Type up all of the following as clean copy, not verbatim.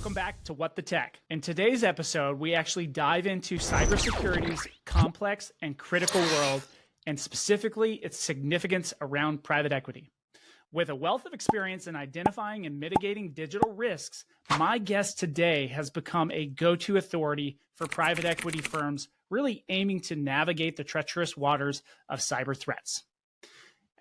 Welcome back to What the Tech. In today's episode, we actually dive into cybersecurity's complex and critical world, and specifically its significance around private equity. With a wealth of experience in identifying and mitigating digital risks, my guest today has become a go-to authority for private equity firms really aiming to navigate the treacherous waters of cyber threats.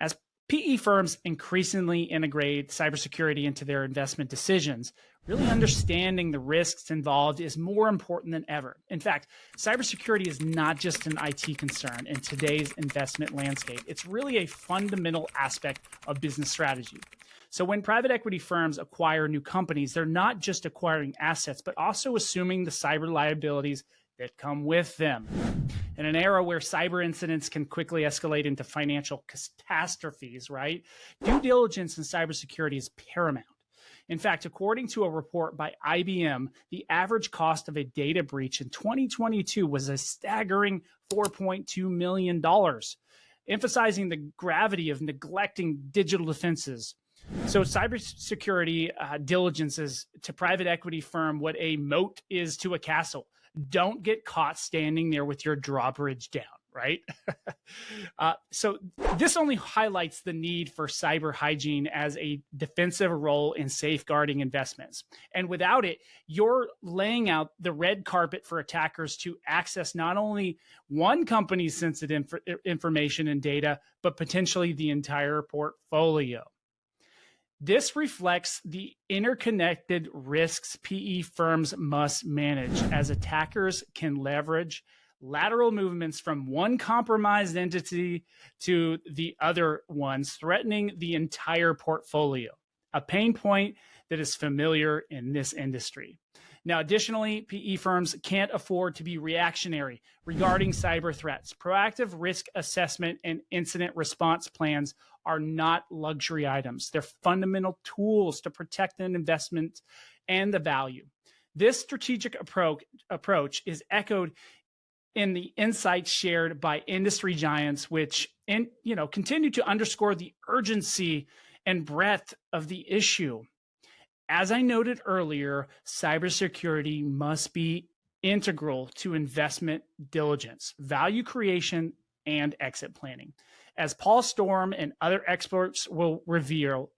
As PE firms increasingly integrate cybersecurity into their investment decisions, really understanding the risks involved is more important than ever. In fact, cybersecurity is not just an IT concern in today's investment landscape. It's really a fundamental aspect of business strategy. So when private equity firms acquire new companies, they're not just acquiring assets, but also assuming the cyber liabilities that come with them. In an era where cyber incidents can quickly escalate into financial catastrophes, right? Due diligence in cybersecurity is paramount. In fact, according to a report by IBM, the average cost of a data breach in 2022 was a staggering $4.2 million, emphasizing the gravity of neglecting digital defenses. So cybersecurity diligence is to private equity firm what a moat is to a castle. Don't get caught standing there with your drawbridge down, right? So this only highlights the need for cyber hygiene as a defensive role in safeguarding investments. And without it, you're laying out the red carpet for attackers to access not only one company's sensitive information and data, but potentially the entire portfolio. This reflects the interconnected risks PE firms must manage, as attackers can leverage lateral movements from one compromised entity to the other ones, threatening the entire portfolio, a pain point that is familiar in this industry. Now, additionally, PE firms can't afford to be reactionary regarding cyber threats. Proactive risk assessment and incident response plans are not luxury items. They're fundamental tools to protect an investment and the value. This strategic approach is echoed in the insights shared by industry giants, which continue to underscore the urgency and breadth of the issue. As I noted earlier, cybersecurity must be integral to investment diligence, value creation, and exit planning. As Paul Storm and other experts will reveal,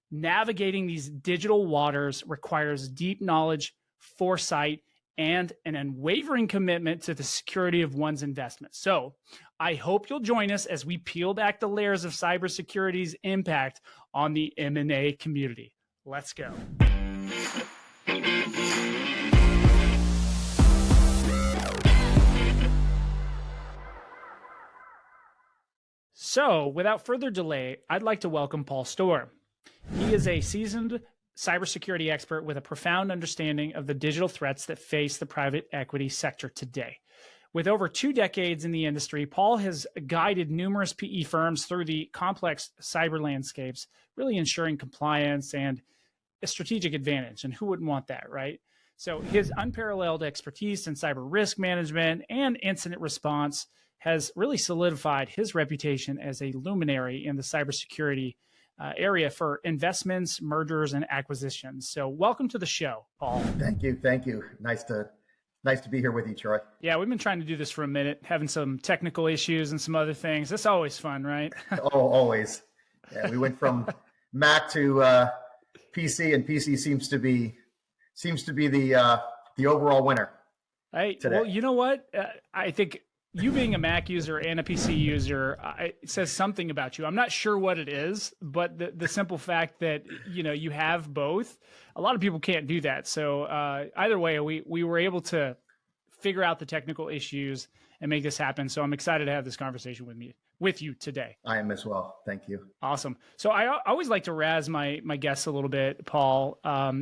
navigating these digital waters requires deep knowledge, foresight, and an unwavering commitment to the security of one's investments. So I hope you'll join us as we peel back the layers of cybersecurity's impact on the M&A community. Let's go. So, without further delay, I'd like to welcome Paul Storm. He is a seasoned cybersecurity expert with a profound understanding of the digital threats that face the private equity sector today. With over 2 decades in the industry, Paul has guided numerous PE firms through the complex cyber landscapes, really ensuring compliance and a strategic advantage. And who wouldn't want that, right? So his unparalleled expertise in cyber risk management and incident response has really solidified his reputation as a luminary in the cybersecurity area for investments, mergers, and acquisitions. So welcome to the show, Paul. Thank you. Thank you. Nice to be here with you, Troy. Yeah, we've been trying to do this for a minute, having some technical issues and some other things. That's always fun, right? Oh, always. Yeah, we went from Mac to PC, and PC seems to be the overall winner. Hey, today. Well, you know what? I think you being a Mac user and a PC user, it says something about you. I'm not sure what it is, but the simple fact that you have both, a lot of people can't do that. So either way, we were able to figure out the technical issues and make this happen. So I'm excited to have this conversation with you today. I am as well. Thank you. Awesome. So I always like to razz my guests a little bit, Paul.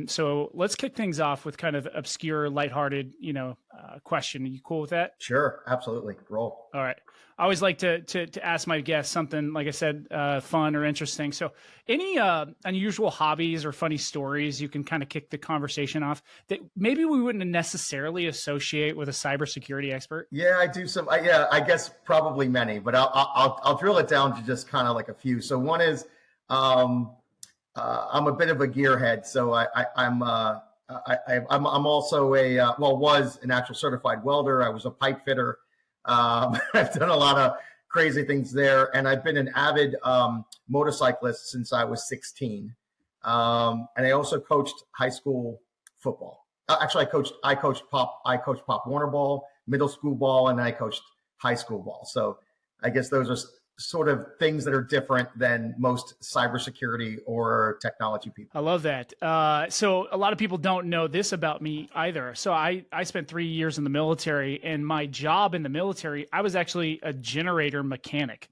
So let's kick things off with kind of obscure, lighthearted, question. Are you cool with that? Sure. Absolutely. Roll. All right. I always like to ask my guests something, like I said, fun or interesting. So any unusual hobbies or funny stories you can kind of kick the conversation off that maybe we wouldn't necessarily associate with a cybersecurity expert? Yeah, I do some. I guess probably many, but I'll drill it down to just kind of like a few. So one is I'm a bit of a gearhead. So I'm I'm also was an actual certified welder. I was a pipe fitter. I've done a lot of crazy things there, and I've been an avid motorcyclist since I was 16. And I also coached high school football. Actually, I coached Pop Warner ball, middle school ball, and I coached high school ball. So I guess those are sort of things that are different than most cybersecurity or technology people. I love that. So a lot of people don't know this about me either. So I spent 3 years in the military, and my job in the military, I was actually a generator mechanic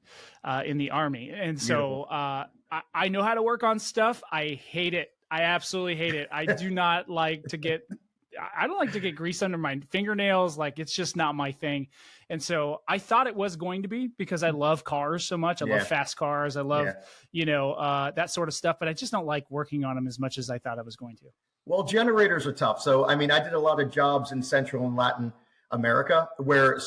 in the Army. And so I know how to work on stuff. I hate it. I absolutely hate it. I do not like to get, I don't like to get grease under my fingernails. Like, it's just not my thing. And so I thought it was going to be, because I love cars so much. I love fast cars. I love, that sort of stuff, but I just don't like working on them as much as I thought I was going to. Well, generators are tough. So, I mean, I did a lot of jobs in Central and Latin America where,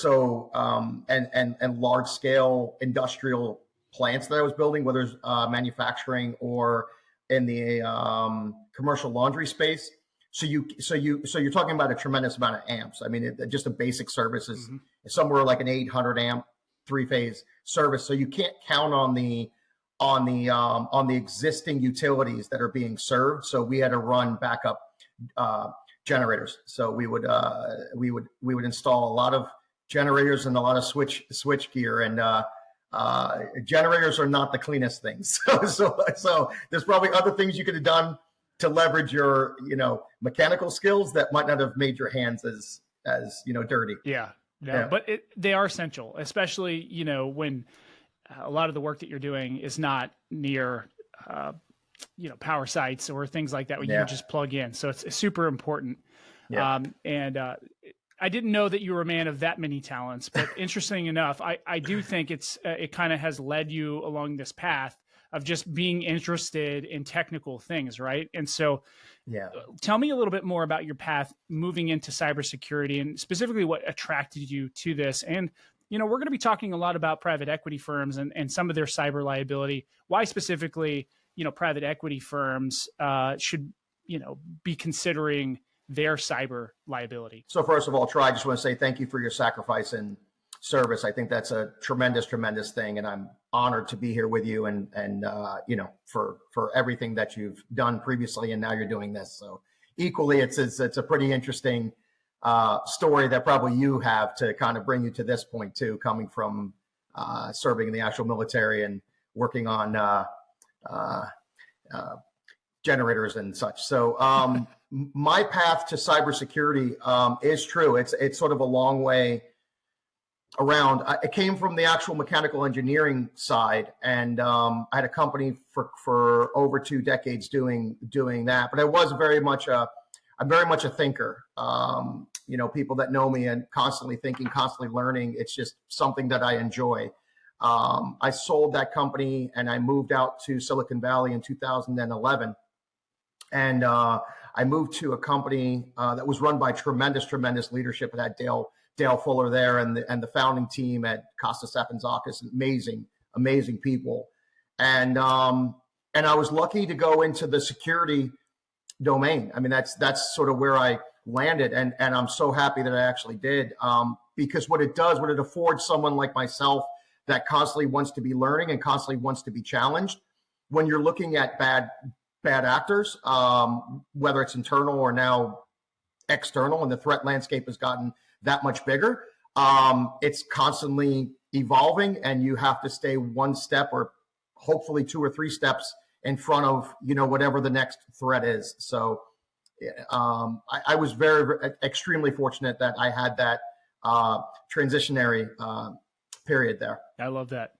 and large scale industrial plants that I was building, whether it's manufacturing or in the commercial laundry space. So you're talking about a tremendous amount of amps. I mean, just a basic service is somewhere like an 800 amp 3-phase service. So you can't count on the existing utilities that are being served. So we had to run backup generators. So we would install a lot of generators and a lot of switch gear, and generators are not the cleanest things. So there's probably other things you could have done to leverage your, mechanical skills that might not have made your hands as dirty. Yeah. But they are essential, especially, when a lot of the work that you're doing is not near, power sites or things like that, where you can just plug in. So it's super important. Yeah. I didn't know that you were a man of that many talents, but interesting enough, I do think it kind of has led you along this path of just being interested in technical things, right? And so tell me a little bit more about your path moving into cybersecurity, and specifically what attracted you to this. And, we're going to be talking a lot about private equity firms and some of their cyber liability. Why specifically, private equity firms should, be considering their cyber liability. So first of all, Troy, I just want to say thank you for your sacrifice and service. I think that's a tremendous thing, and I'm honored to be here with you and for everything that you've done previously, and now you're doing this. So equally, it's a pretty interesting story that probably you have to kind of bring you to this point too, coming from serving in the actual military and working on generators and such. So my path to cybersecurity is true. It's sort of a long way around. I came from the actual mechanical engineering side, and I had a company for over 2 decades doing that. But I was very much a thinker. People that know me and constantly thinking, constantly learning. It's just something that I enjoy. I sold that company and I moved out to Silicon Valley in 2011, and I moved to a company that was run by tremendous leadership. It had Dale Fuller there, and the founding team at Costa Sapanzakis, amazing people. And I was lucky to go into the security domain. I mean, that's sort of where I landed, and I'm so happy that I actually did, because what it affords someone like myself that constantly wants to be learning and constantly wants to be challenged. When you're looking at bad actors, whether it's internal or now external, and the threat landscape has gotten that much bigger, it's constantly evolving, and you have to stay one step or hopefully 2 or 3 steps in front of whatever the next threat is. So I was very extremely fortunate that I had that transitionary period there. I love that.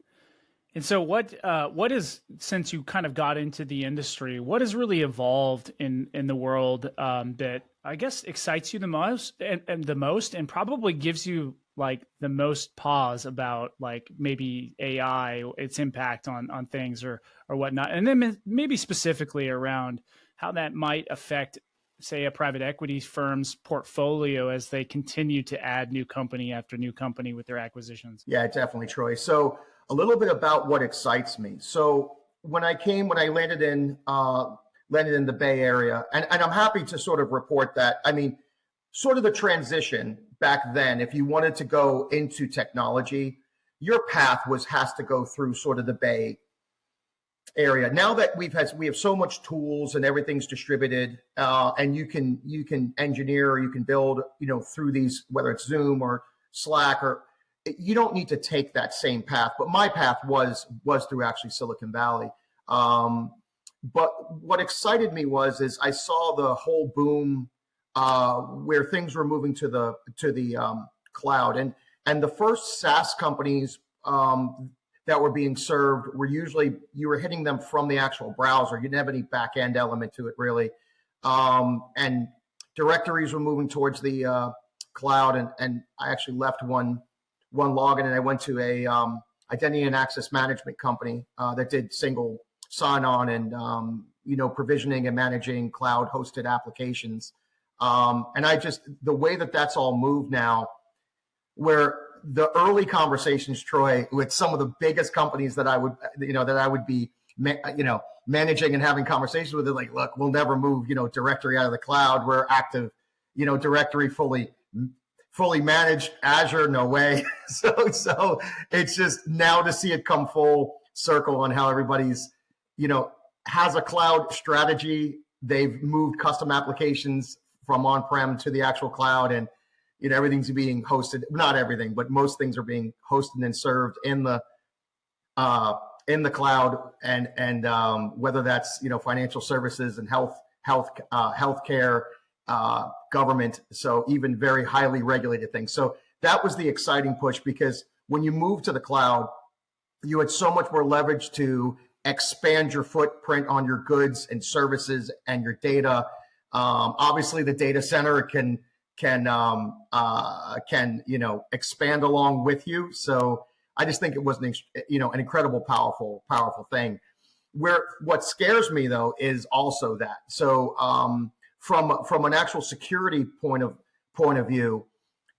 And so what is, since you kind of got into the industry, what has really evolved in the world that I guess excites you the most and probably gives you like the most pause about like maybe AI, its impact on things or whatnot? And then maybe specifically around how that might affect, say, a private equity firm's portfolio as they continue to add new company after new company with their acquisitions. Yeah, definitely, Troy. So a little bit about what excites me. So when I landed in landed in the Bay Area. And I'm happy to sort of report that. I mean, sort of the transition back then, if you wanted to go into technology, your path has to go through sort of the Bay Area. Now that we have so much tools and everything's distributed, and you can engineer, or you can build, through these, whether it's Zoom or Slack, or you don't need to take that same path. But my path was through actually Silicon Valley. But what excited me is I saw the whole boom where things were moving to the cloud, and the first SaaS companies that were being served were usually, you were hitting them from the actual browser. You didn't have any back end element to it really, and directories were moving towards the cloud. And I actually left one login, and I went to a identity and access management company that did single sign-on and provisioning and managing cloud-hosted applications. And the way that all moved now, where the early conversations, Troy, with some of the biggest companies that I would be managing and having conversations with, they're like, look, we'll never move directory out of the cloud. We're active directory fully managed. Azure, no way. So it's just now to see it come full circle on how everybody's has a cloud strategy. They've moved custom applications from on-prem to the actual cloud, and everything's being hosted. Not everything, but most things are being hosted and served in the cloud, and whether that's financial services and healthcare, government, so even very highly regulated things. So that was the exciting push, because when you move to the cloud, you had so much more leverage to expand your footprint on your goods and services and your data. Obviously, the data center can expand along with you. So I just think it was an incredible, powerful thing. What scares me though is also that. So from an actual security point of view,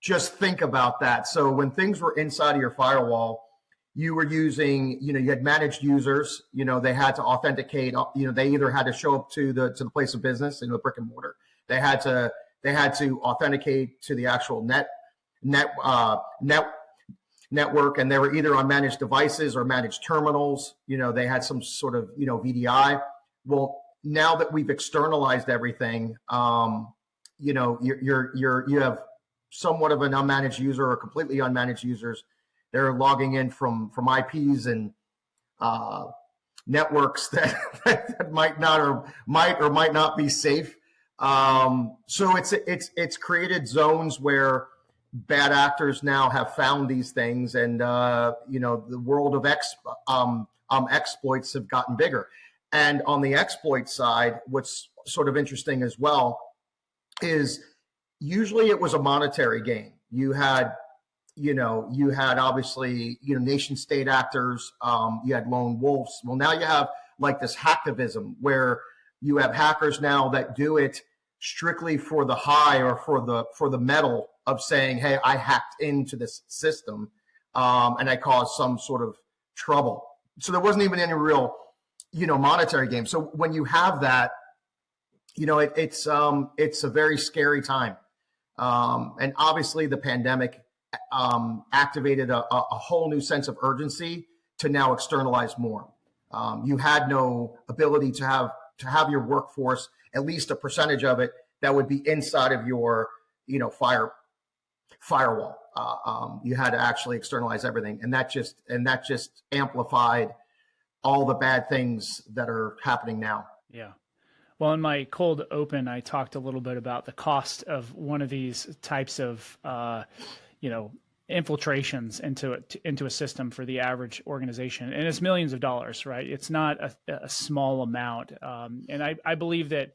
just think about that. So when things were inside of your firewall, you were using, you had managed users, they had to authenticate, they either had to show up to the place of business, the brick and mortar. They had to authenticate to the actual network, and they were either on managed devices or managed terminals. They had some sort of, VDI. Well, now that we've externalized everything, you have somewhat of an unmanaged user or completely unmanaged users. They're logging in from IPs and networks that might not be safe. So it's created zones where bad actors now have found these things, and the world of exploits have gotten bigger. And on the exploit side, what's sort of interesting as well is usually it was a monetary gain. You had obviously, nation state actors, you had lone wolves. Well, now you have like this hacktivism where you have hackers now that do it strictly for the high or for the metal of saying, hey, I hacked into this system, and I caused some sort of trouble. So there wasn't even any real, monetary gain. So when you have that, it's a very scary time. And obviously the pandemic activated a whole new sense of urgency to now externalize more. You had no ability to have your workforce, at least a percentage of it, that would be inside of your firewall. You had to actually externalize everything, and that just amplified all the bad things that are happening now. Yeah. Well, in my cold open, I talked a little bit about the cost of one of these types of, infiltrations into a system for the average organization, and it's millions of dollars, right? It's not a small amount, and I believe that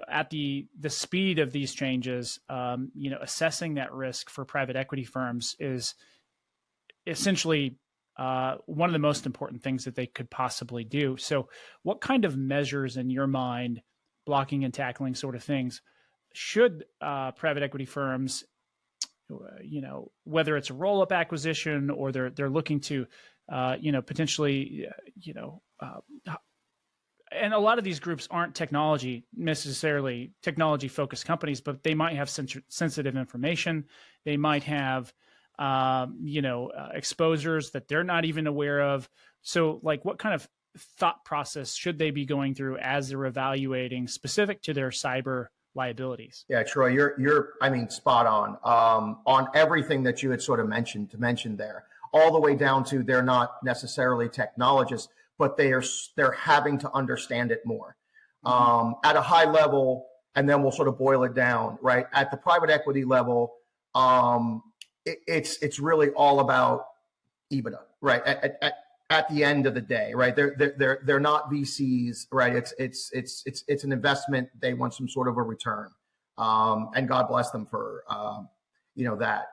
at the speed of these changes, assessing that risk for private equity firms is essentially one of the most important things that they could possibly do. So, what kind of measures in your mind, blocking and tackling sort of things, should private equity firms, whether it's a roll-up acquisition or they're looking to, potentially, and a lot of these groups aren't necessarily technology focused companies, but they might have sensitive information. They might have, exposures that they're not even aware of. So like, what kind of thought process should they be going through as they're evaluating specific to their cyber liabilities? Yeah, Troy, you're spot on everything that you had sort of mentioned there, all the way down to they're not necessarily technologists, but they're having to understand it more at a high level, and then we'll sort of boil it down, right? At the private equity level, it's really all about EBITDA, right? At the end of the day, right? They're not VCs, right? It's an investment. They want some sort of a return, and God bless them for that.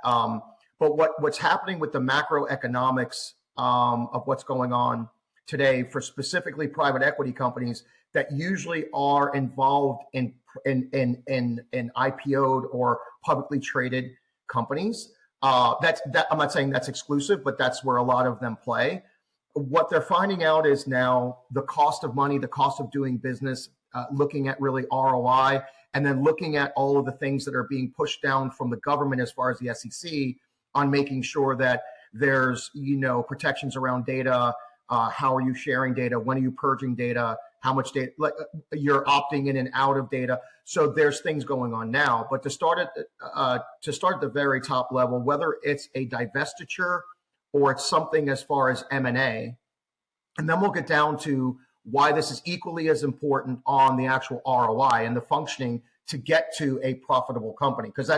But what's happening with the macroeconomics of what's going on today for specifically private equity companies that usually are involved in IPO'd or publicly traded companies. That I'm not saying that's exclusive, but that's where a lot of them play. What they're finding out is now the cost of money, the cost of doing business, looking at really ROI, and then looking at all of the things that are being pushed down from the government as far as the SEC on making sure that there's, protections around data. How are you sharing data? When are you purging data? How much data? You're opting in and out of data. So there's things going on now. But to start at the very top level, whether it's a divestiture or it's something as far as M&A, and then we'll get down to why this is equally as important on the actual ROI and the functioning to get to a profitable company, because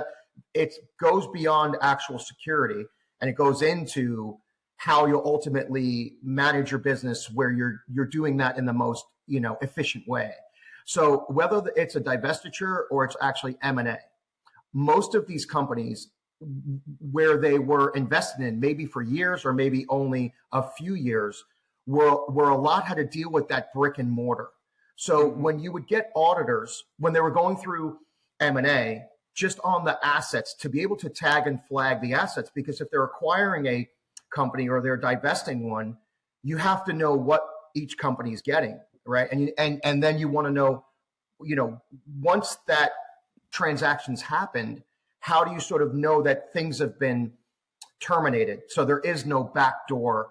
it goes beyond actual security, and it goes into how you'll ultimately manage your business, where you're doing that in the most efficient way. So whether it's a divestiture or it's actually M&A, most of these companies where they were invested in maybe for years or maybe only a few years, where a lot had to deal with that brick and mortar. So when you would get auditors, when they were going through M&A, just on the assets, to be able to tag and flag the assets, because if they're acquiring a company or they're divesting one, you have to know what each company is getting, right? And then you want to know, once that transaction's happened, how do you sort of know that things have been terminated so there is no backdoor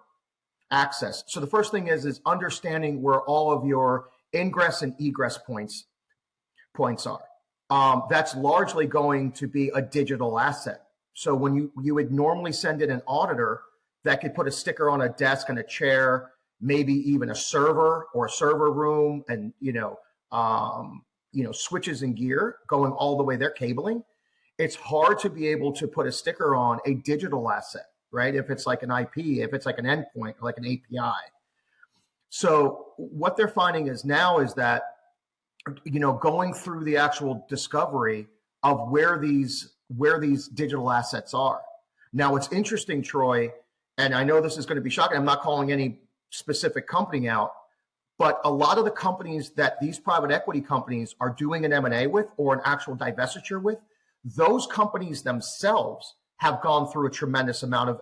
access? So the first thing is understanding where all of your ingress and egress points are. That's largely going to be a digital asset. So when you would normally send in an auditor that could put a sticker on a desk and a chair, maybe even a server or a server room, and switches and gear going all the way there, cabling. It's hard to be able to put a sticker on a digital asset, right? If it's like an IP, if it's like an endpoint, like an API. So what they're finding is that, going through the actual discovery of where these digital assets are. Now, it's interesting, Troy, and I know this is going to be shocking. I'm not calling any specific company out, but a lot of the companies that these private equity companies are doing an M&A with or an actual divestiture with, those companies themselves have gone through a tremendous amount of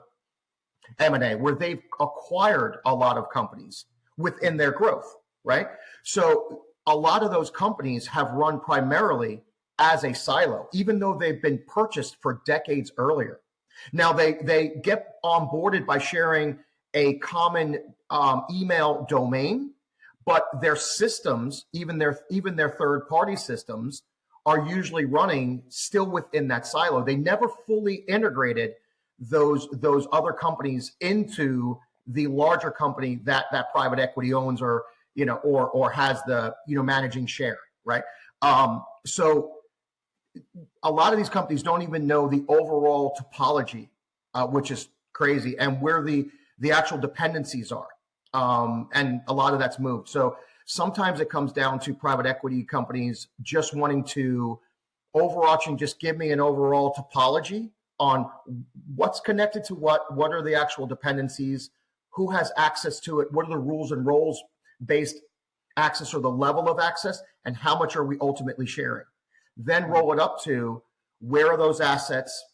M&A where they've acquired a lot of companies within their growth, right? So a lot of those companies have run primarily as a silo, even though they've been purchased for decades earlier. Now they get onboarded by sharing a common email domain, but their systems, even their third-party systems, are usually running still within that silo. They never fully integrated those other companies into the larger company that private equity owns, or has the managing share, right? So a lot of these companies don't even know the overall topology, which is crazy, and where the actual dependencies are. And a lot of that's moved. So sometimes it comes down to private equity companies just wanting to overarching, just give me an overall topology on what's connected to what are the actual dependencies, who has access to it, what are the rules and roles based access or the level of access, and how much are we ultimately sharing. Then roll it up to where are those assets,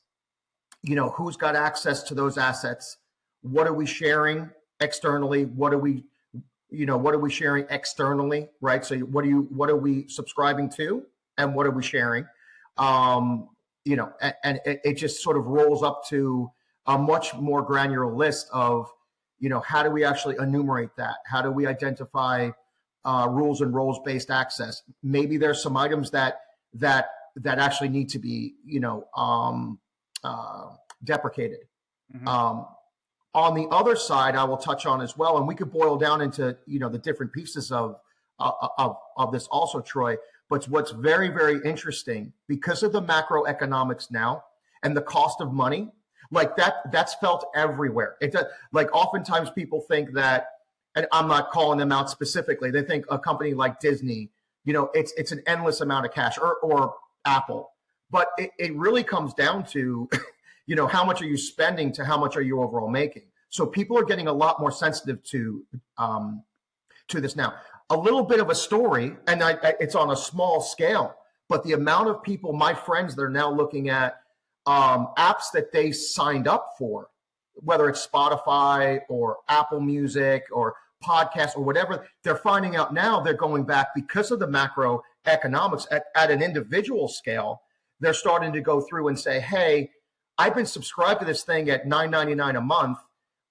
who's got access to those assets, what are we sharing externally, what are we what are we sharing externally, right? So what are we subscribing to, and what are we sharing? And it just sort of rolls up to a much more granular list of, how do we actually enumerate that? How do we identify rules and roles-based access? Maybe there's some items that actually need to be, deprecated. Mm-hmm. On the other side, I will touch on as well, and we could boil down into the different pieces of this also, Troy. But what's very, very interesting, because of the macroeconomics now and the cost of money, like that's felt everywhere. Like oftentimes people think that, and I'm not calling them out specifically, they think a company like Disney, it's an endless amount of cash, or Apple. But it really comes down to, how much are you spending to how much are you overall making? So people are getting a lot more sensitive to this now. A little bit of a story, and it's on a small scale, but the amount of people, my friends, that are now looking at apps that they signed up for, whether it's Spotify or Apple Music or podcasts or whatever, they're finding out now they're going back because of the macroeconomics at an individual scale. They're starting to go through and say, hey, I've been subscribed to this thing at $9.99 a month.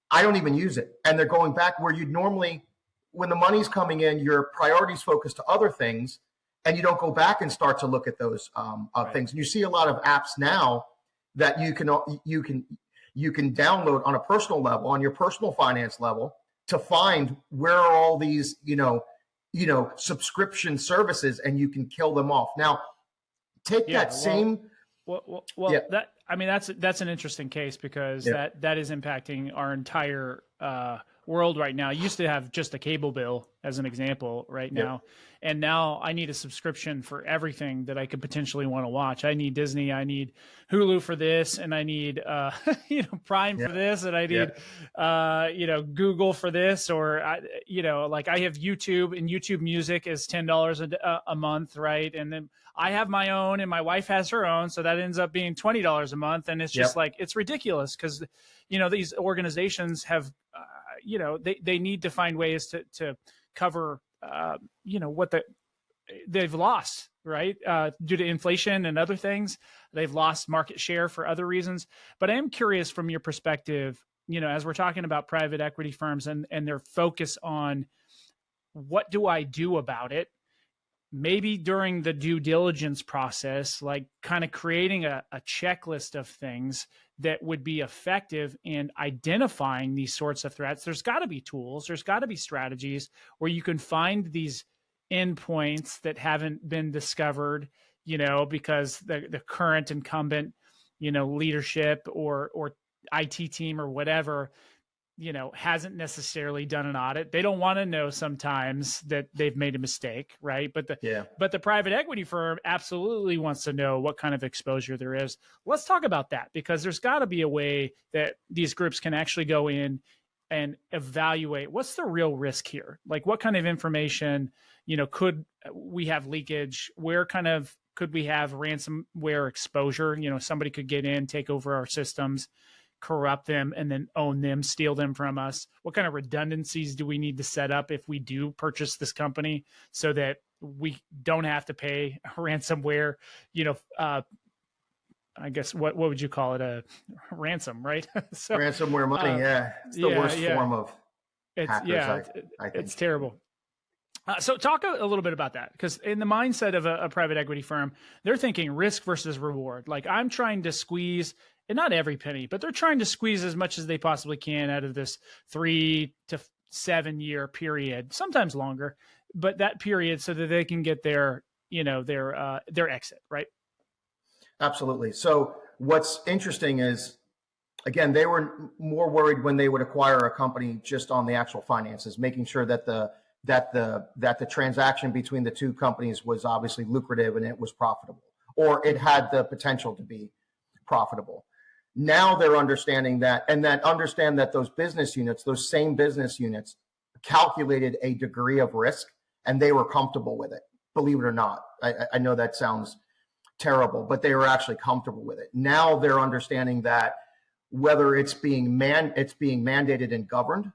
I don't even use it. And they're going back where you'd normally, when the money's coming in, your priorities focus to other things, and you don't go back and start to look at those Right. things. And you see a lot of apps now that you can download on a personal level, on your personal finance level, to find where are all these subscription services, and you can kill them off. Now, take that same. Well, Yeah. that's an interesting case, because Yeah. that is impacting our entire world right now. I used to have just a cable bill as an example right now, and now I need a subscription for everything that I could potentially want to watch. I need Disney, I need Hulu for this, and I need Prime for this, and I need Google for this, or like I have YouTube, and YouTube Music is $10 a month, right? And then I have my own, and my wife has her own, so that ends up being $20 a month, and it's just like, it's ridiculous, because these organizations have they need to find ways to cover what they've lost, right, due to inflation and other things. They've lost market share for other reasons. But I am curious, from your perspective, as we're talking about private equity firms and their focus on what do I do about it, maybe during the due diligence process, like kind of creating a checklist of things that would be effective in identifying these sorts of threats. There's got to be tools, there's got to be strategies where you can find these endpoints that haven't been discovered, because the current incumbent, leadership or IT team or whatever, hasn't necessarily done an audit. They don't want to know sometimes that they've made a mistake, right? But the private equity firm absolutely wants to know what kind of exposure there is. Let's talk about that, because there's got to be a way that these groups can actually go in and evaluate what's the real risk here. Like, what kind of information, could we have leakage? Where kind of could we have ransomware exposure? Somebody could get in, take over our systems, corrupt them, and then own them, steal them from us. What kind of redundancies do we need to set up if we do purchase this company, so that we don't have to pay ransomware? I guess what would you call it? A ransom, right? So, ransomware money. It's the worst form of hackers. I think it's terrible. So talk a little bit about that, because in the mindset of a private equity firm, they're thinking risk versus reward. Like, I'm trying to squeeze, and not every penny, but they're trying to squeeze as much as they possibly can out of this 3 to 7 year period, sometimes longer, but that period, so that they can get their exit, right? Absolutely. So what's interesting is, again, they were more worried when they would acquire a company just on the actual finances, making sure that the transaction between the two companies was obviously lucrative and it was profitable, or it had the potential to be profitable. Now they're understanding that, and understand that those same business units calculated a degree of risk, and they were comfortable with it. Believe it or not. I know that sounds terrible, but they were actually comfortable with it. Now they're understanding that whether it's being mandated and governed,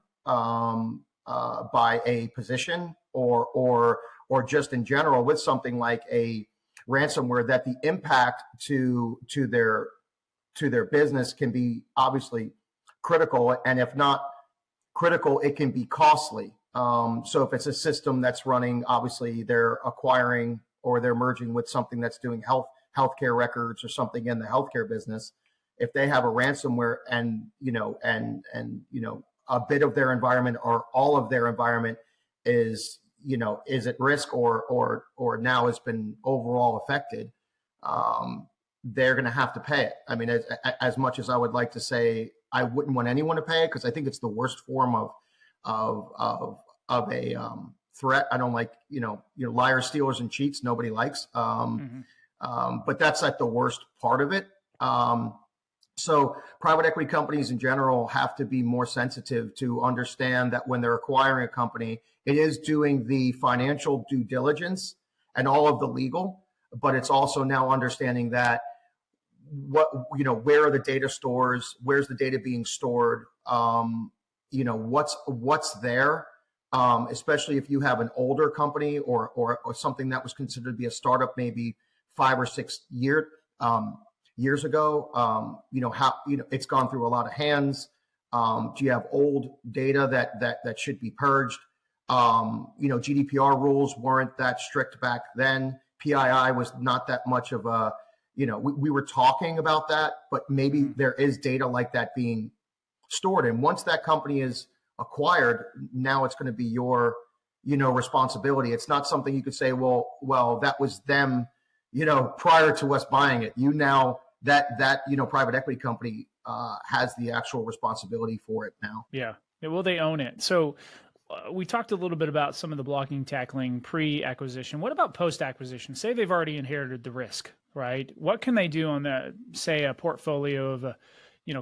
by a position or just in general with something like a ransomware, that the impact to their business can be obviously critical, and if not critical, it can be costly. So if it's a system that's running, obviously they're acquiring or they're merging with something that's doing healthcare records or something in the healthcare business. If they have a ransomware and a bit of their environment or all of their environment is at risk or now has been overall affected, they're going to have to pay it. I mean, as much as I would like to say I wouldn't want anyone to pay it, because I think it's the worst form of a threat. I don't like liars, stealers, and cheats. Nobody likes. But that's like the worst part of it. So private equity companies in general have to be more sensitive to understand that when they're acquiring a company, it is doing the financial due diligence and all of the legal, but it's also now understanding that where are the data stores, where's the data being stored, what's there, especially if you have an older company or something that was considered to be a startup maybe 5 or 6 years ago. It's gone through a lot of hands. Do you have old data that should be purged? GDPR rules weren't that strict back then. PII was not that much of a, we were talking about that, but maybe there is data like that being stored. And once that company is acquired, now it's going to be your, responsibility. It's not something you could say, well, that was them, prior to us buying it. Now that private equity company has the actual responsibility for it now. Yeah. Well, they own it. So we talked a little bit about some of the blocking, tackling pre-acquisition. What about post-acquisition? Say they've already inherited the risk, right? What can they do on say a portfolio of a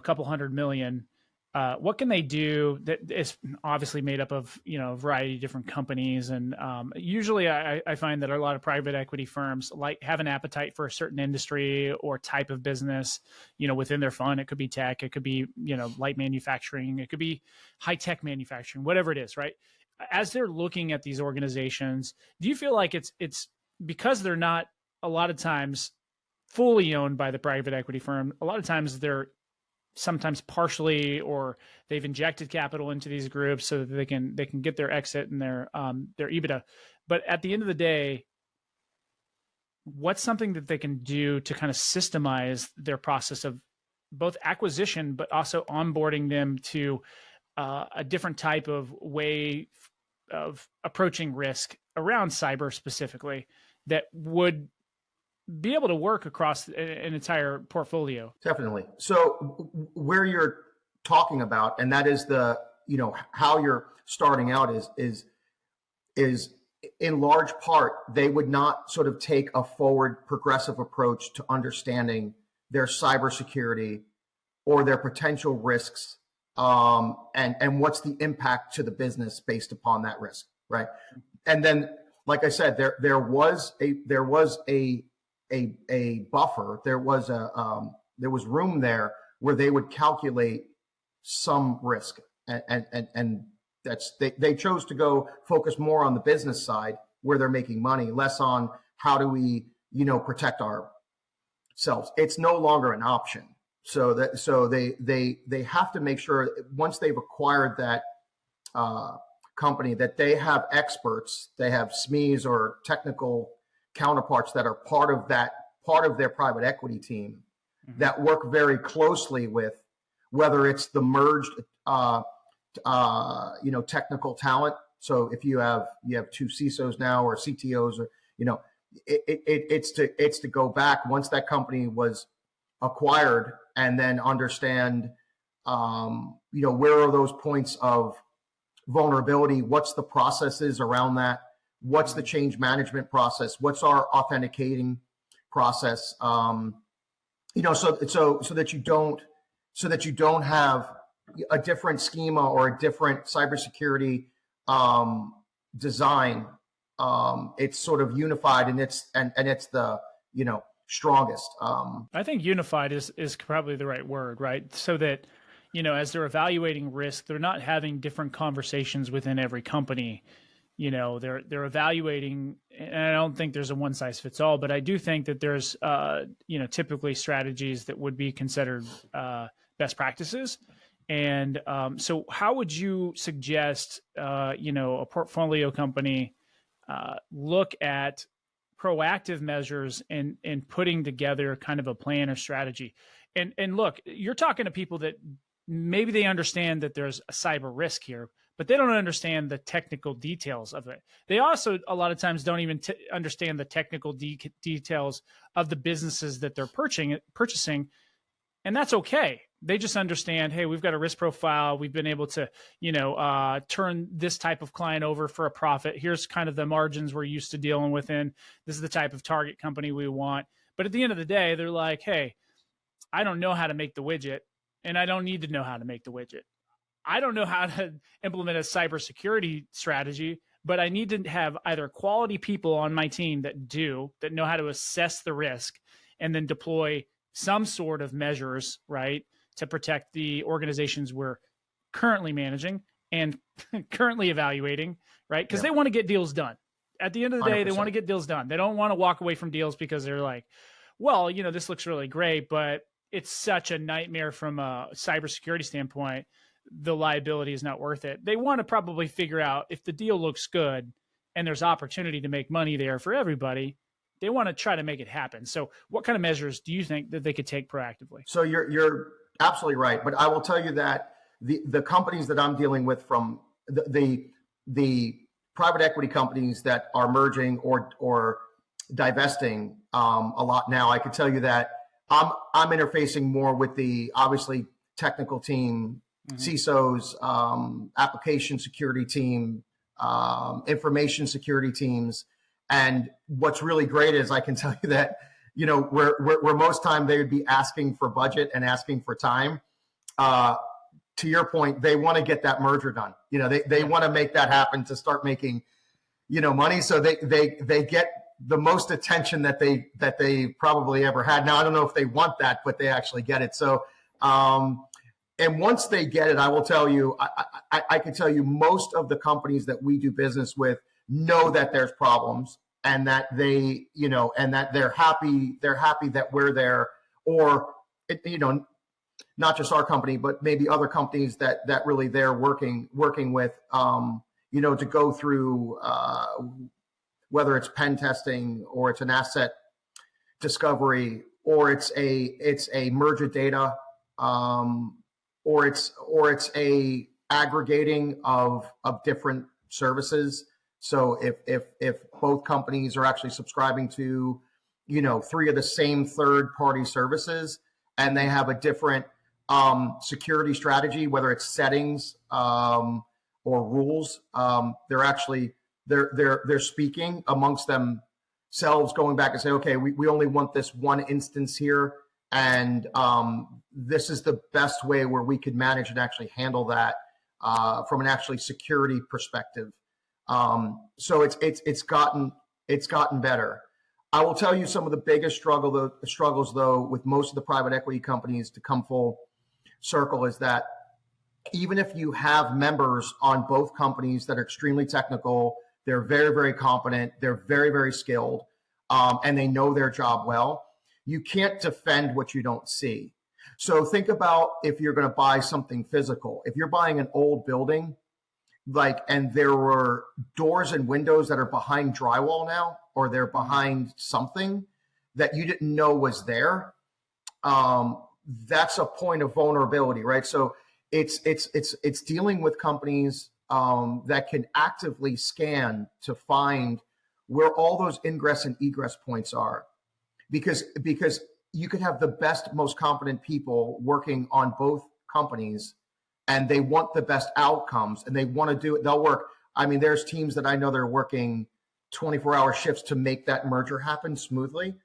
couple $100 million? What can they do that is obviously made up of, a variety of different companies? And usually I find that a lot of private equity firms have an appetite for a certain industry or type of business, within their fund. It could be tech, it could be, light manufacturing, it could be high tech manufacturing, whatever it is, right? As they're looking at these organizations, do you feel like it's because they're not a lot of times fully owned by the private equity firm? A lot of times they're sometimes partially, or they've injected capital into these groups so that they can get their exit and their EBITDA. But at the end of the day, what's something that they can do to kind of systemize their process of both acquisition, but also onboarding them to a different type of way of approaching risk around cyber specifically that would be able to work across an entire portfolio? Definitely. So where you're talking about, and that is how you're starting out is in large part, they would not sort of take a forward progressive approach to understanding their cybersecurity or their potential risks, and what's the impact to the business based upon that risk, right? And then, like I said, there was a buffer. There was room there where they would calculate some risk, and that's they chose to go focus more on the business side where they're making money, less on how do we protect ourselves. It's no longer an option. So they have to make sure once they've acquired that company that they have experts, they have SMEs or technical counterparts that are part of their private equity team that work very closely with, whether it's the merged technical talent. So if you have two CISOs now or CTOs, or it's to go back once that company was acquired and then understand where are those points of vulnerability, what's the processes around that, what's the change management process, what's our authenticating process, so that you don't have a different schema or a different cybersecurity design. It's sort of unified, and it's the strongest. I think unified is probably the right word, right? So that as they're evaluating risk, they're not having different conversations within every company. They're evaluating, and I don't think there's a one size fits all, but I do think that there's, typically strategies that would be considered best practices. And so how would you suggest, a portfolio company look at proactive measures and putting together kind of a plan or strategy? And look, you're talking to people that maybe they understand that there's a cyber risk here, but they don't understand the technical details of it. They also, a lot of times, don't even understand the technical details of the businesses that they're purchasing. And that's okay. They just understand, hey, we've got a risk profile. We've been able to, turn this type of client over for a profit. Here's kind of the margins we're used to dealing with in. This is the type of target company we want. But at the end of the day, they're like, hey, I don't know how to make the widget, and I don't need to know how to make the widget. I don't know how to implement a cybersecurity strategy, but I need to have either quality people on my team that know how to assess the risk and then deploy some sort of measures, right, to protect the organizations we're currently managing and currently evaluating, right? Because they want to get deals done. At the end of the day, 100%. they want to get deals done. They don't want to walk away from deals because they're like, well, this looks really great, but it's such a nightmare from a cybersecurity standpoint. The liability is not worth it. They want to probably figure out if the deal looks good and there's opportunity to make money there for everybody, they want to try to make it happen. So what kind of measures do you think that they could take proactively? So you're absolutely right. But I will tell you that the companies that I'm dealing with, from the private equity companies that are merging or divesting a lot now, I can tell you that I'm interfacing more with the obviously technical team, CISOs, application security team, information security teams. And what's really great is I can tell you that, where most time they would be asking for budget and asking for time, to your point, they want to get that merger done. They want to make that happen to start making, money. So they get the most attention that they probably ever had. Now, I don't know if they want that, but they actually get it. So, and once they get it, I will tell you, I can tell you most of the companies that we do business with know that there's problems and that they, and that they're happy that we're there, or, not just our company, but maybe other companies that really they're working with, to go through, whether it's pen testing or it's an asset discovery or it's a merger data, or it's a aggregating of different services. So if both companies are actually subscribing to, 3 of the same third-party services and they have a different security strategy, whether it's settings or rules, they're speaking amongst themselves, going back and say, okay, we only want this one instance here, and this is the best way where we could manage and actually handle that from an actually security perspective. So it's gotten better. I will tell you some of the biggest struggles though with most of the private equity companies to come full circle is that even if you have members on both companies that are extremely technical, they're very, very competent, they're very, very skilled, and they know their job well, you can't defend what you don't see. So think about if you're going to buy something physical. If you're buying an old building, and there were doors and windows that are behind drywall now, or they're behind something that you didn't know was there, that's a point of vulnerability, right? So it's dealing with companies that can actively scan to find where all those ingress and egress points are, because you could have the best, most competent people working on both companies, and they want the best outcomes, and they want to do it. They'll work. I mean, there's teams that I know they're working 24-hour shifts to make that merger happen smoothly,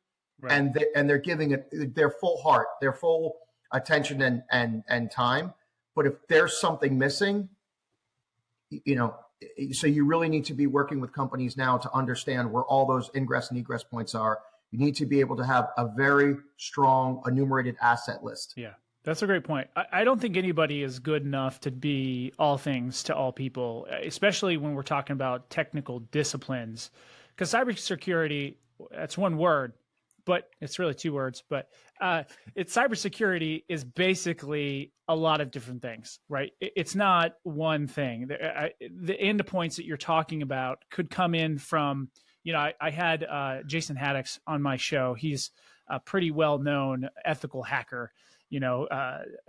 right. and they're giving it their full heart, their full attention and time. But if there's something missing, so you really need to be working with companies now to understand where all those ingress and egress points are. You need to be able to have a very strong enumerated asset list. Yeah. That's a great point. I don't think anybody is good enough to be all things to all people, especially when we're talking about technical disciplines. Because cybersecurity, that's one word, but it's really two words. But it's cybersecurity is basically a lot of different things, right? It's not one thing. The endpoints that you're talking about could come in from, I had Jason Haddix on my show. He's a pretty well-known ethical hacker,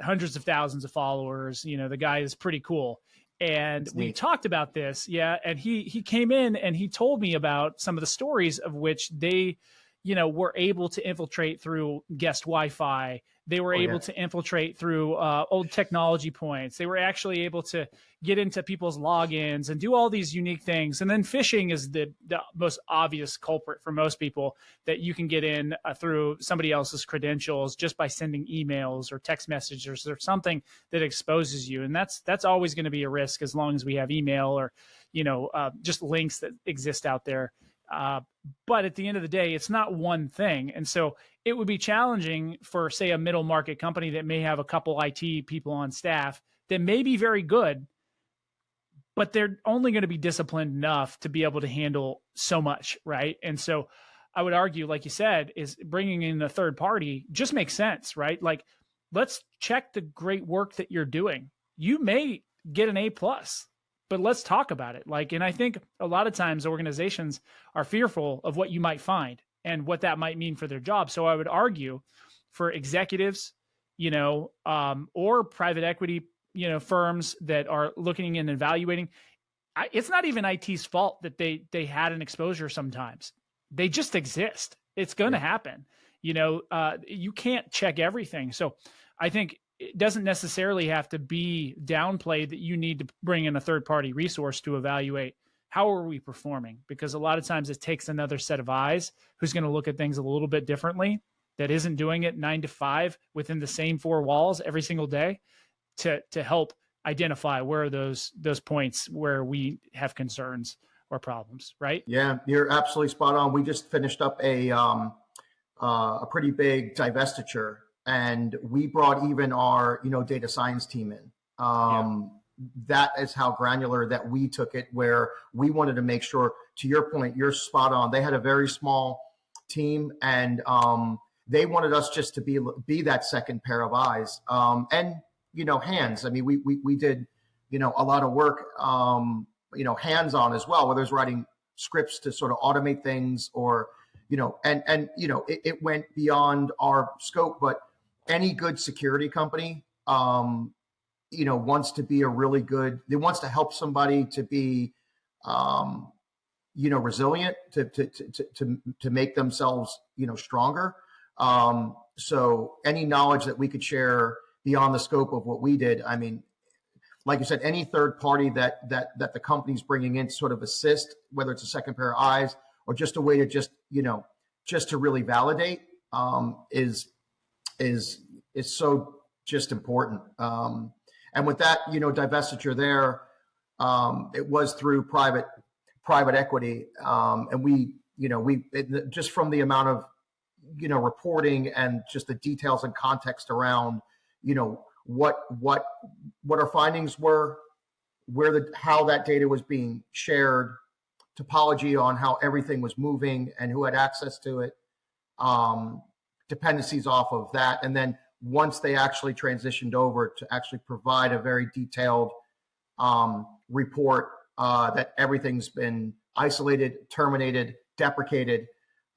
hundreds of thousands of followers. The guy is pretty cool. And we talked about this. Yeah. And he came in and he told me about some of the stories of which they, were able to infiltrate through guest Wi-Fi. They were able to infiltrate through old technology points. They were actually able to get into people's logins and do all these unique things. And then phishing is the most obvious culprit for most people, that you can get in through somebody else's credentials just by sending emails or text messages or something that exposes you. And that's always going to be a risk as long as we have email or, just links that exist out there. But at the end of the day, it's not one thing. And so it would be challenging for, say, a middle market company that may have a couple IT people on staff that may be very good, but they're only going to be disciplined enough to be able to handle so much, right? And so I would argue, like you said, is bringing in a third party just makes sense, right? Like, let's check the great work that you're doing. You may get an A+, but let's talk about it. And I think a lot of times organizations are fearful of what you might find and what that might mean for their job. So I would argue for executives, or private equity, firms that are looking and evaluating, it's not even IT's fault that they had an exposure sometimes. They just exist. It's going to happen. You can't check everything. So I think it doesn't necessarily have to be downplayed that you need to bring in a third-party resource to evaluate how are we performing, because a lot of times it takes another set of eyes who's going to look at things a little bit differently, that isn't doing it 9 to 5 within the same four walls every single day, to help identify where are those points where we have concerns or problems, right? Yeah, you're absolutely spot on. We just finished up a pretty big divestiture, and we brought even our data science team in. That is how granular that we took it, where we wanted to make sure, to your point, you're spot on. They had a very small team, and they wanted us just to be that second pair of eyes, and hands. I mean, we did a lot of work hands on as well, whether it's writing scripts to sort of automate things, or it went beyond our scope. But any good security company wants to be they wants to help somebody to be resilient, to make themselves stronger. So any knowledge that we could share beyond the scope of what we did, I mean, like you said, any third party that the company's bringing in to sort of assist, whether it's a second pair of eyes or just a way to just to really validate, is so just important. And with that, divestiture there, it was through private equity, and we just from the amount of reporting and just the details and context around what our findings were, how that data was being shared, topology on how everything was moving and who had access to it, dependencies off of that, and then once they actually transitioned over to actually provide a very detailed report that everything's been isolated, terminated, deprecated,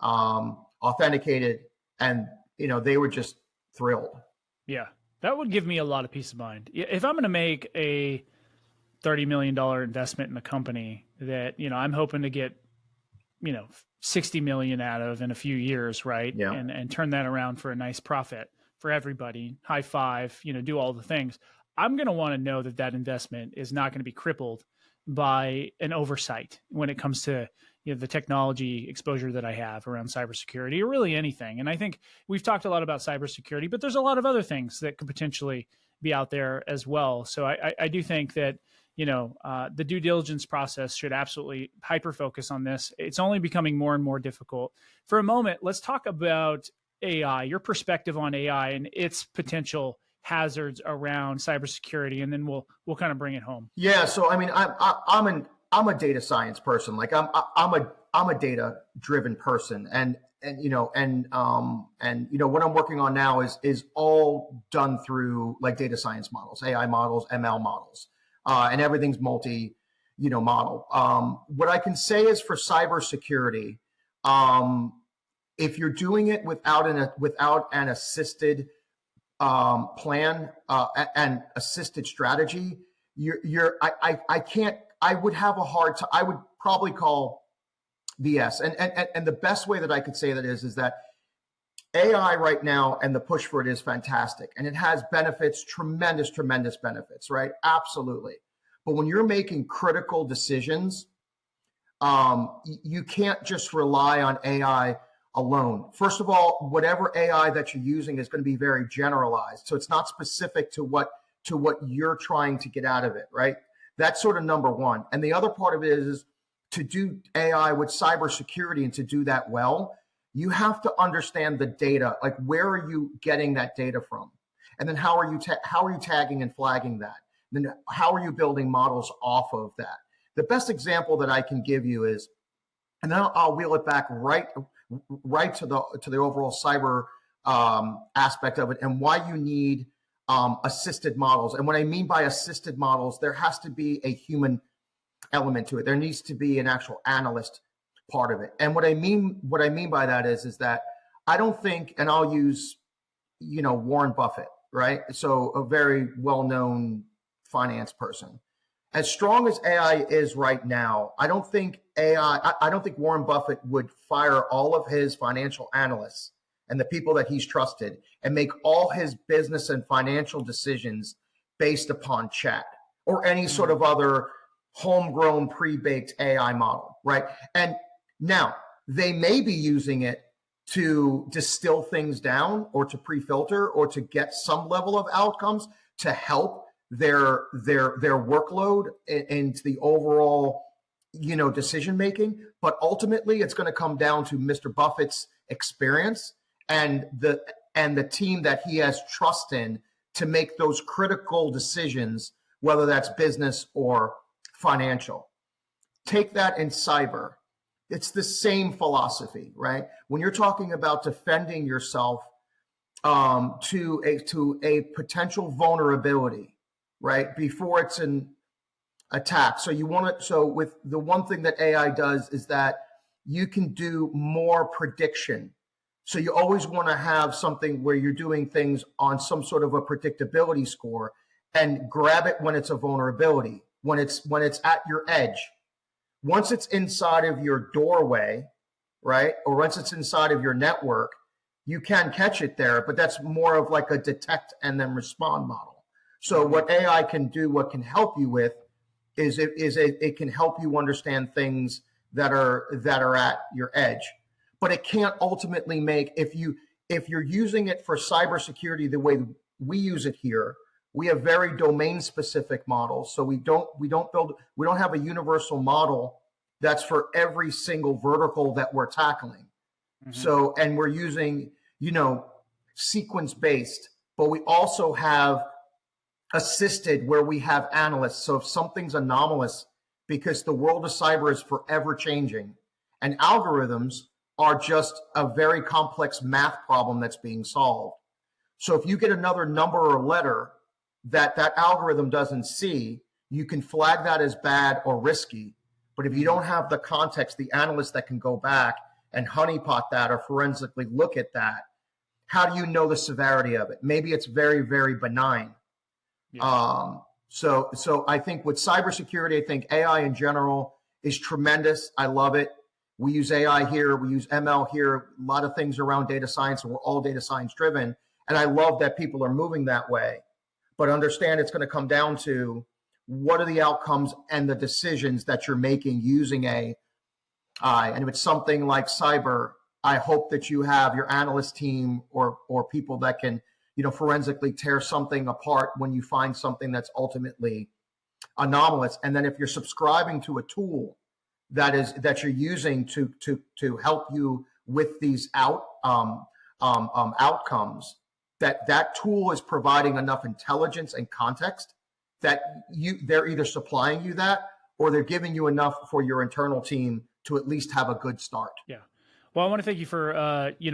authenticated, and they were just thrilled. Yeah, that would give me a lot of peace of mind. If I'm going to make a $30 million investment in a company that I'm hoping to get 60 million out of in a few years, right? Yeah. And turn that around for a nice profit for everybody, high five, do all the things. I'm going to want to know that investment is not going to be crippled by an oversight when it comes to the technology exposure that I have around cybersecurity, or really anything. And I think we've talked a lot about cybersecurity, but there's a lot of other things that could potentially be out there as well. So I do think that the due diligence process should absolutely hyper focus on this. It's only becoming more and more difficult. For a moment, let's talk about AI, your perspective on AI and its potential hazards around cybersecurity, and then we'll kind of bring it home. Yeah. So I mean, I'm a data science person. Like I'm a data driven person, and what I'm working on now is all done through like data science models, AI models, ML models, and everything's model. What I can say is for cybersecurity, if you're doing it without an assisted plan and assisted strategy, I would have a hard time. I would probably call BS. And the best way that I could say that is that AI right now and the push for it is fantastic, and it has benefits, tremendous benefits, right? Absolutely. But when you're making critical decisions, you can't just rely on AI alone. First of all, whatever AI that you're using is going to be very generalized. So it's not specific to what you're trying to get out of it, right? That's sort of number one. And the other part of it is to do AI with cybersecurity, and to do that well, you have to understand the data. Like, where are you getting that data from? And then how are you tagging and flagging that? And then how are you building models off of that? The best example that I can give you is, and then I'll wheel it back right to the overall cyber aspect of it, and why you need assisted models. And what I mean by assisted models, there has to be a human element to it. There needs to be an actual analyst part of it. And what I mean by that is that I don't think, and I'll use Warren Buffett, right? So a very well-known finance person. As strong as AI is right now, I don't think Warren Buffett would fire all of his financial analysts and the people that he's trusted and make all his business and financial decisions based upon chat or any sort of other homegrown pre-baked AI model, right? And now they may be using it to distill things down or to pre-filter or to get some level of outcomes to help their workload into the overall decision making. But ultimately, it's going to come down to Mr. Buffett's experience and the team that he has trust in to make those critical decisions, whether that's business or financial. Take that in cyber. It's the same philosophy, right? When you're talking about defending yourself to a potential vulnerability, right, before it's an attack. So with the one thing that AI does is that you can do more prediction. So you always want to have something where you're doing things on some sort of a predictability score, and grab it when it's a vulnerability, when it's at your edge. Once it's inside of your doorway, right, or once it's inside of your network, you can catch it there, but that's more of like a detect and then respond model. So what AI can do, what can help you with, is it can help you understand things that are at your edge, but it can't ultimately make, if you're using it for cybersecurity the way we use it here. We have very domain specific models. So we don't have a universal model that's for every single vertical that we're tackling. Mm-hmm. So, and we're using, sequence based, but we also have assisted where we have analysts. So if something's anomalous, because the world of cyber is forever changing, and algorithms are just a very complex math problem that's being solved. So if you get another number or letter that algorithm doesn't see, you can flag that as bad or risky. But if you don't have the context, the analyst that can go back and honeypot that or forensically look at that, how do you know the severity of it? Maybe it's very, very benign. Yeah. So I think with cybersecurity, I think AI in general is tremendous. I love it. We use AI here. We use ML here. A lot of things around data science, and we're all data science driven. And I love that people are moving that way. But understand it's going to come down to what are the outcomes and the decisions that you're making using AI. And if it's something like cyber, I hope that you have your analyst team or people that can, forensically tear something apart when you find something that's ultimately anomalous. And then if you're subscribing to a tool that you're using to help you with these outcomes, that tool is providing enough intelligence and context that they're either supplying you that, or they're giving you enough for your internal team to at least have a good start. Yeah. Well, I want to thank you for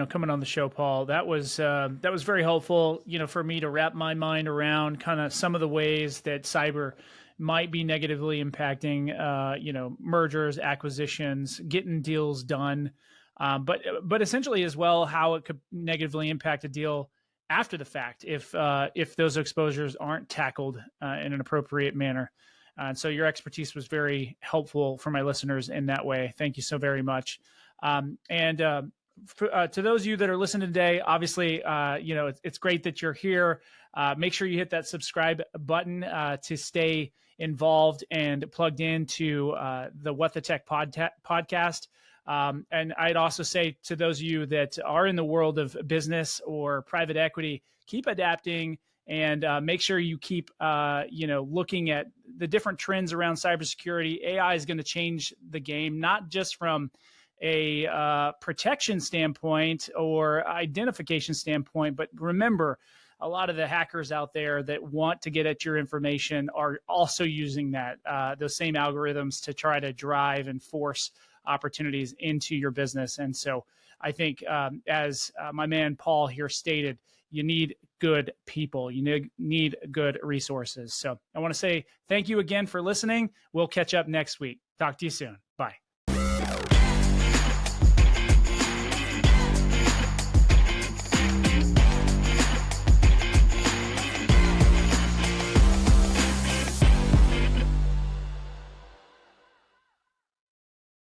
coming on the show, Paul. That was very helpful, for me to wrap my mind around kind of some of the ways that cyber might be negatively impacting mergers, acquisitions, getting deals done, but essentially as well how it could negatively impact a deal after the fact if those exposures aren't tackled in an appropriate manner. And so your expertise was very helpful for my listeners in that way. Thank you so very much. To those of you that are listening today, obviously, it's great that you're here. Make sure you hit that subscribe button to stay involved and plugged into the What the Tech podcast. And I'd also say to those of you that are in the world of business or private equity, keep adapting and make sure you keep looking at the different trends around cybersecurity. AI is going to change the game, not just from a protection standpoint or identification standpoint, but remember, a lot of the hackers out there that want to get at your information are also using those same algorithms to try to drive and force opportunities into your business. And so I think, as my man Paul here stated, you need good people. You need good resources. So I want to say thank you again for listening. We'll catch up next week. Talk to you soon. Bye.